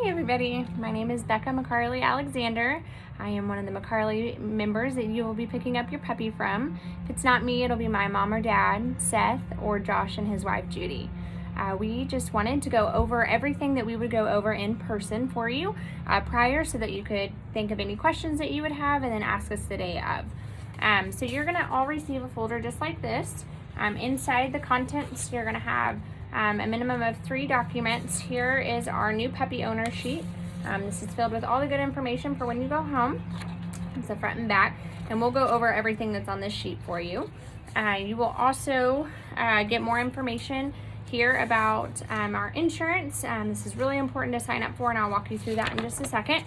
Hi everybody, my name is Becca McCarley Alexander. I am one of the McCarley members that you will be picking up your puppy from. If it's not me, it'll be my mom or dad, Seth, or Josh and his wife Judy. We just wanted to go over everything that we would go over in person for you prior so that you could think of any questions that you would have and then ask us the day of. So you're going to all receive a folder just like this. Inside the contents, you're going to have a minimum of 3 documents. Here is our new puppy owner sheet. This is filled with all the good information for when you go home. It's the front and back, and we'll go over everything that's on this sheet for you. You will also get more information here about our insurance. This is really important to sign up for, and I'll walk you through that in just a second.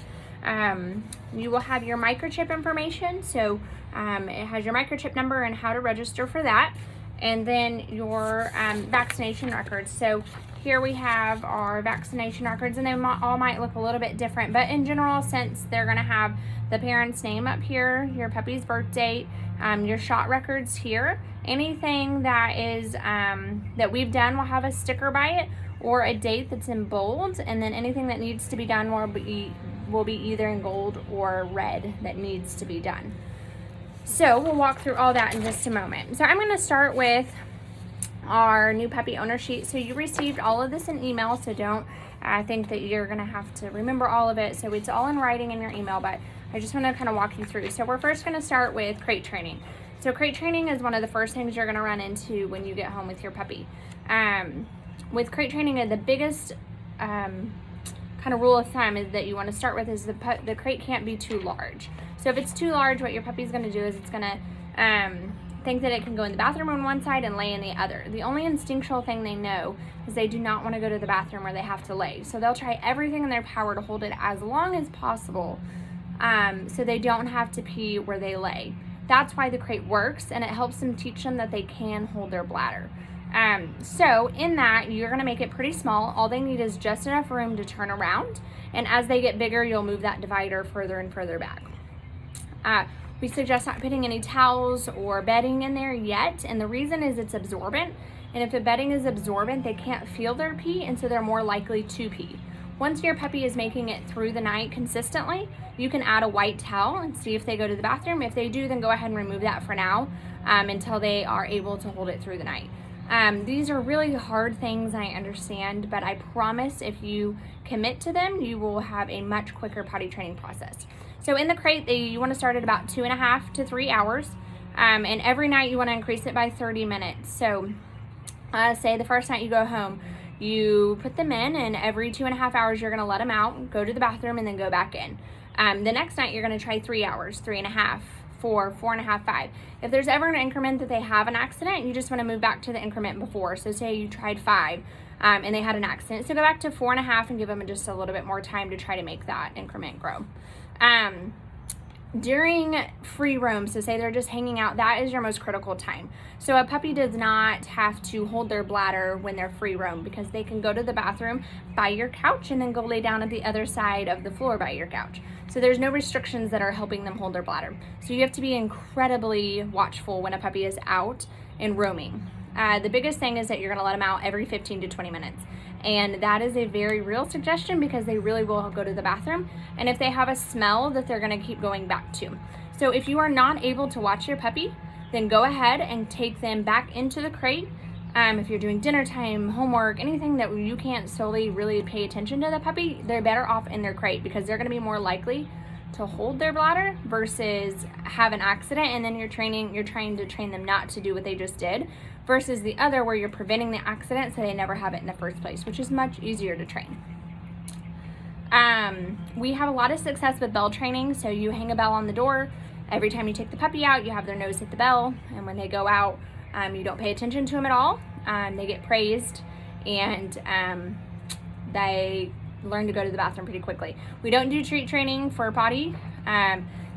You will have your microchip information, so it has your microchip number and how to register for that. And then your vaccination records. So here we have our vaccination records, and they all might look a little bit different, but in general sense, they're going to have the parent's name up here, your puppy's birth date, your shot records here. Anything that is that we've done will have a sticker by it or a date that's in bold, and then anything that needs to be done will be either in gold or red that needs to be done. So we'll walk through all that in just a moment. So I'm going to start with our new puppy owner sheet. So you received all of this in email, so don't think that you're going to have to remember all of it. So it's all in writing in your email, but I just want to kind of walk you through. So we're first going to start with crate training. So crate training is one of the first things you're going to run into when you get home with your puppy. With crate training, the biggest kind of rule of thumb is that you want to start with is the crate can't be too large. So if it's too large, what your puppy's going to do is it's going to think that it can go in the bathroom on one side and lay in the other. The only instinctual thing they know is they do not want to go to the bathroom where they have to lay. So they'll try everything in their power to hold it as long as possible so they don't have to pee where they lay. That's why the crate works, and it helps them teach them that they can hold their bladder. So in that, you're going to make it pretty small. All they need is just enough room to turn around, and as they get bigger, you'll move that divider further and further back. We suggest not putting any towels or bedding in there yet, and the reason is it's absorbent, and if the bedding is absorbent, they can't feel their pee, and so they're more likely to pee. Once your puppy is making it through the night consistently, you can add a white towel and see if they go to the bathroom. If they do, then go ahead and remove that for now until they are able to hold it through the night. These are really hard things, I understand, but I promise if you commit to them, you will have a much quicker potty training process. So in the crate, you want to start at about 2.5 to 3 hours, and every night you want to increase it by 30 minutes. So say the first night you go home, you put them in, and every 2.5 hours you're going to let them out, go to the bathroom, and then go back in. The next night you're going to try 3 hours, 3.5, 4, 4.5, 5. If there's ever an increment that they have an accident, you just want to move back to the increment before. So say you tried 5 and they had an accident, so go back to 4.5 and give them just a little bit more time to try to make that increment grow. During free roam, so say they're just hanging out, that is your most critical time. So a puppy does not have to hold their bladder when they're free roam, because they can go to the bathroom by your couch and then go lay down at the other side of the floor by your couch. So there's no restrictions that are helping them hold their bladder. So you have to be incredibly watchful when a puppy is out and roaming. The biggest thing is that you're going to let them out every 15 to 20 minutes. And that is a very real suggestion, because they really will go to the bathroom. And if they have a smell, that they're going to keep going back to. So if you are not able to watch your puppy, then go ahead and take them back into the crate. If you're doing dinner time, homework, anything that you can't solely really pay attention to the puppy, they're better off in their crate, because they're going to be more likely to hold their bladder versus have an accident, and then you're trying to train them not to do what they just did, versus the other where you're preventing the accident so they never have it in the first place, which is much easier to train. We have a lot of success with bell training. So you hang a bell on the door. Every time you take the puppy out, you have their nose hit the bell, and when they go out, you don't pay attention to them at all. They get praised, and they learn to go to the bathroom pretty quickly. We don't do treat training for potty.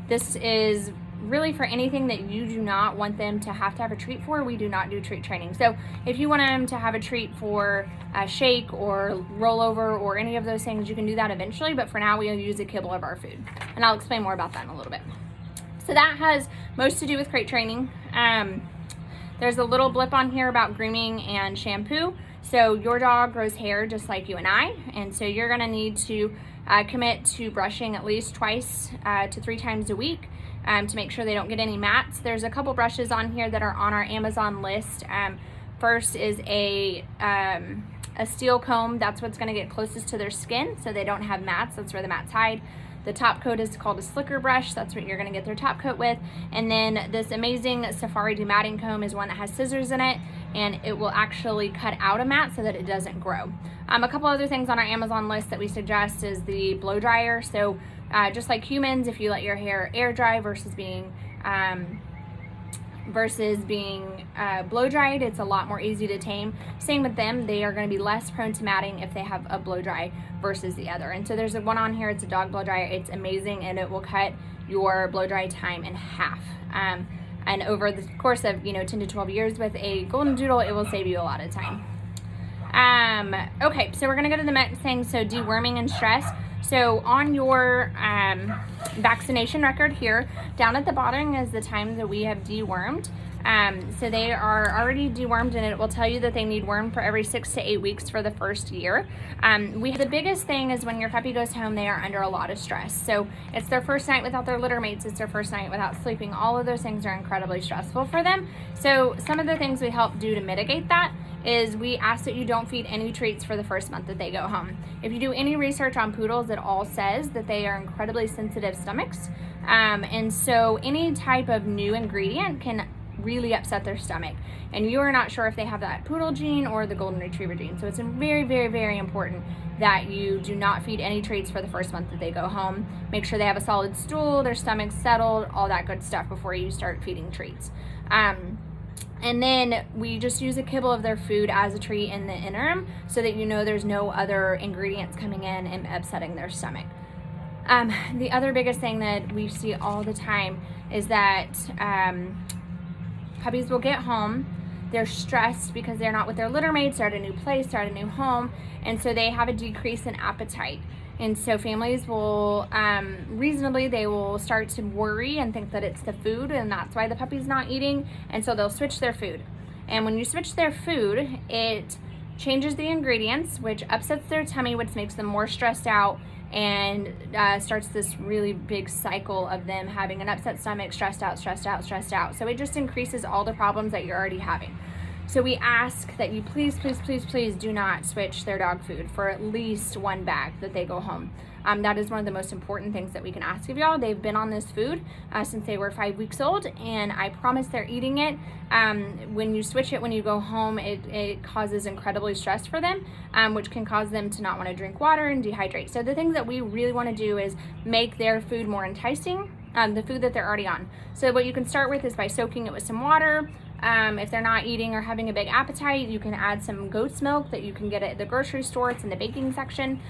This is really for anything that you do not want them to have a treat for. We do not do treat training. So if you want them to have a treat for a shake or rollover or any of those things, you can do that eventually, but for now we'll use a kibble of our food, and I'll explain more about that in a little bit. So that has most to do with crate training. There's a little blip on here about grooming and shampoo. So your dog grows hair just like you and I, and so you're gonna need to commit to brushing at least twice to 3 times a week to make sure they don't get any mats. There's a couple brushes on here that are on our Amazon list. First is a steel comb. That's what's gonna get closest to their skin so they don't have mats. That's where the mats hide. The top coat is called a slicker brush. That's what you're gonna get their top coat with. And then this amazing Safari dematting comb is one that has scissors in it, and it will actually cut out a mat so that it doesn't grow. A couple other things on our Amazon list that we suggest is the blow dryer. So just like humans, if you let your hair air dry versus being blow dried, it's a lot more easy to tame. Same with them, they are going to be less prone to matting if they have a blow dry versus the other. And so there's one on here, it's a dog blow dryer. It's amazing, and it will cut your blow dry time in half. And over the course of 10 to 12 years with a golden doodle, it will save you a lot of time. Okay, so we're gonna go to the next thing. So deworming and stress. So on your vaccination record here, down at the bottom is the time that we have dewormed. So they are already dewormed, and it will tell you that they need worm for every 6 to 8 weeks for the first year. The biggest thing is when your puppy goes home, they are under a lot of stress. So it's their first night without their litter mates, it's their first night without sleeping. All of those things are incredibly stressful for them. So some of the things we help do to mitigate that is we ask that you don't feed any treats for the first month that they go home. If you do any research on poodles, it all says that they are incredibly sensitive stomachs. And so any type of new ingredient can really upset their stomach, and you are not sure if they have that poodle gene or the golden retriever gene. So it's very, very, very important that you do not feed any treats for the first month that they go home. Make sure they have a solid stool, their stomach's settled, all that good stuff before you start feeding treats. And then we just use a kibble of their food as a treat in the interim so that there's no other ingredients coming in and upsetting their stomach. The other biggest thing that we see all the time is that puppies will get home, they're stressed because they're not with their litter mates, they're at a new place, they're at a new home, and so they have a decrease in appetite. And so families will, they will start to worry and think that it's the food, and that's why the puppy's not eating, and so they'll switch their food. And when you switch their food, it changes the ingredients, which upsets their tummy, which makes them more stressed out, and starts this really big cycle of them having an upset stomach, stressed out. So it just increases all the problems that you're already having. So we ask that you please do not switch their dog food for at least one bag that they go home. That is one of the most important things that we can ask of y'all. They've been on this food since they were 5 weeks old, and I promise they're eating it. When you switch it when you go home, it causes incredibly stress for them, which can cause them to not want to drink water and dehydrate. So the things that we really want to do is make their food more enticing, the food that they're already on. So what you can start with is by soaking it with some water. If they're not eating or having a big appetite, you can add some goat's milk that you can get at the grocery store. It's in the baking section.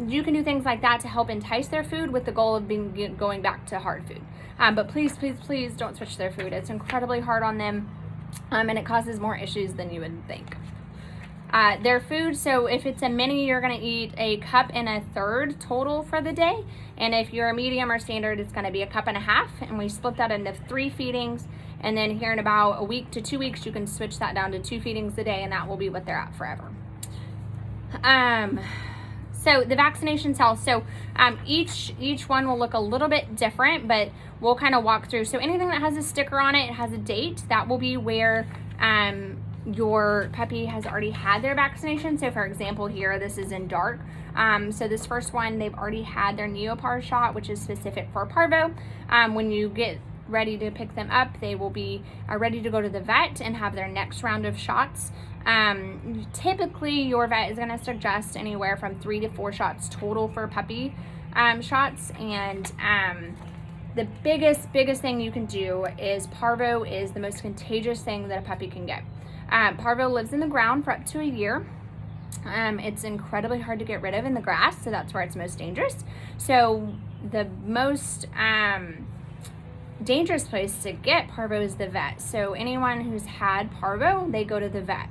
You can do things like that to help entice their food with the goal of going back to hard food. But please don't switch their food. It's incredibly hard on them, and it causes more issues than you would think. Their food, so if it's a mini, you're going to eat a cup and a third total for the day. And if you're a medium or standard, it's going to be a cup and a half. And we split that into 3 feedings. And then here in about a week to 2 weeks, you can switch that down to 2 feedings a day, and that will be what they're at forever. So the vaccination cells, so each one will look a little bit different, but we'll kind of walk through. So anything that has a sticker on it, it has a date, that will be where your puppy has already had their vaccination. So for example, here, this is in dark. So this first one, they've already had their Neopar shot, which is specific for parvo. When you get ready to pick them up, they will be ready to go to the vet and have their next round of shots. Typically your vet is going to suggest anywhere from 3 to 4 shots total for puppy shots. And the biggest thing you can do is parvo is the most contagious thing that a puppy can get. Parvo lives in the ground for up to a year. It's incredibly hard to get rid of in the grass, so that's where it's most dangerous. So the most dangerous place to get parvo is the vet. So anyone who's had parvo, they go to the vet.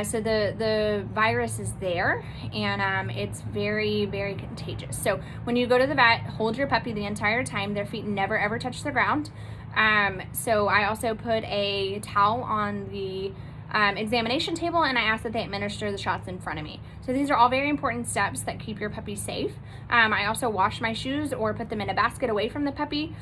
So the virus is there, and it's very, very contagious. So when you go to the vet, hold your puppy the entire time. Their feet never ever touch the ground. So I also put a towel on the examination table, and I ask that they administer the shots in front of me. So these are all very important steps that keep your puppy safe. I also wash my shoes or put them in a basket away from the puppy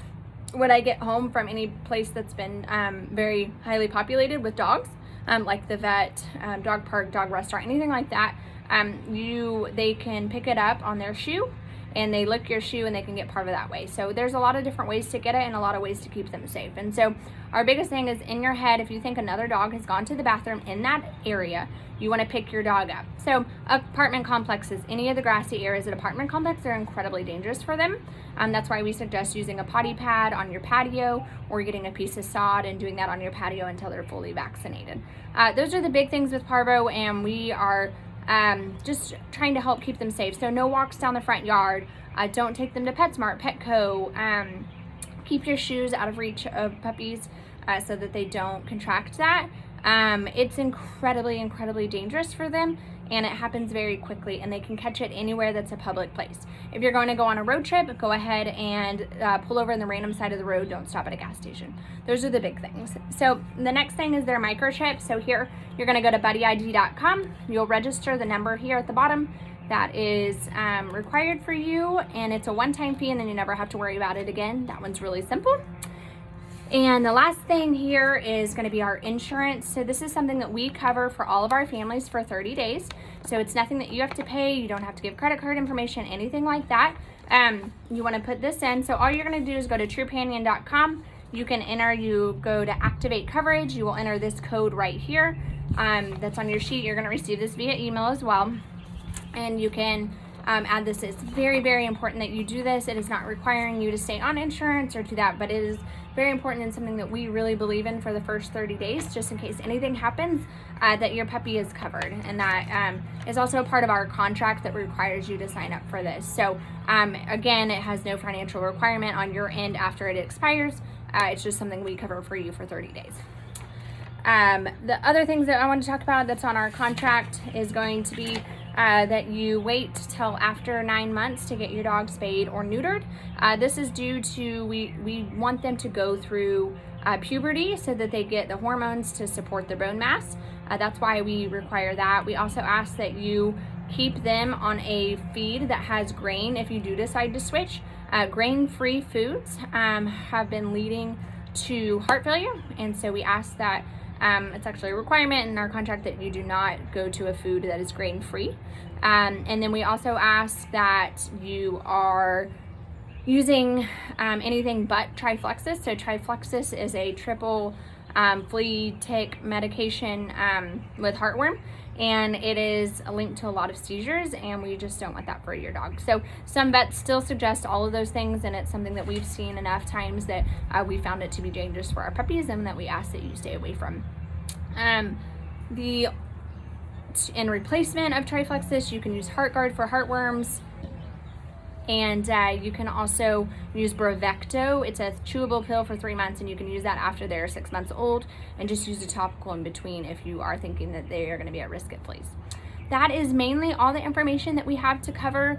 when I get home from any place that's been very highly populated with dogs, like the vet, dog park, dog restaurant, anything like that. They can pick it up on their shoe, and they lick your shoe and they can get parvo that way. So there's a lot of different ways to get it and a lot of ways to keep them safe. And so our biggest thing is, in your head, if you think another dog has gone to the bathroom in that area, you want to pick your dog up. So apartment complexes, any of the grassy areas at apartment complex are incredibly dangerous for them. That's why we suggest using a potty pad on your patio, or getting a piece of sod and doing that on your patio until they're fully vaccinated. Those are the big things with parvo, and we are just trying to help keep them safe. So no walks down the front yard. Don't take them to PetSmart, Petco. Keep your shoes out of reach of puppies so that they don't contract that. It's incredibly dangerous for them, and it happens very quickly, and they can catch it anywhere that's a public place. If you're going to go on a road trip, go ahead and pull over in the random side of the road. Don't stop at a gas station. Those are the big things. So the next thing is their microchip. So here you're going to go to buddyid.com. You'll register the number here at the bottom that is required for you, and it's a one-time fee, and then you never have to worry about it again. That one's really simple. And the last thing here is going to be our insurance. So this is something that we cover for all of our families for 30 days. So it's nothing that you have to pay. You don't have to give credit card information, anything like that. You want to put this in. So all you're going to do is go to truepanion.com. You can go to activate coverage. You will enter this code right here. That's on your sheet. You're going to receive this via email as well. And you can add this. It's very important that you do this. It is not requiring you to stay on insurance or do that, but it is very important and something that we really believe in for the first 30 days, just in case anything happens, that your puppy is covered. And that is also a part of our contract that requires you to sign up for this. So again, it has no financial requirement on your end after it expires. It's just something we cover for you for 30 days. The other things that I want to talk about that's on our contract is going to be that you wait till after 9 months to get your dog spayed or neutered. This is due to, we want them to go through puberty so that they get the hormones to support their bone mass. That's why we require that. We also ask that you keep them on a feed that has grain if you do decide to switch. Grain-free foods have been leading to heart failure, and so we ask that it's actually a requirement in our contract that you do not go to a food that is grain-free. And then we also ask that you are using anything but Triflexis. So Triflexis is a triple flea tick medication with heartworm, and it is linked to a lot of seizures, and we just don't want that for your dog. So some vets still suggest all of those things, and it's something that we've seen enough times that we found it to be dangerous for our puppies, and that we ask that you stay away from. In replacement of Triflexis, you can use HeartGuard for heartworms, and you can also use Bravecto. It's a chewable pill for 3 months, and you can use that after they're 6 months old, and just use a topical in between if you are thinking that they are going to be at risk at fleas. That is mainly all the information that we have to cover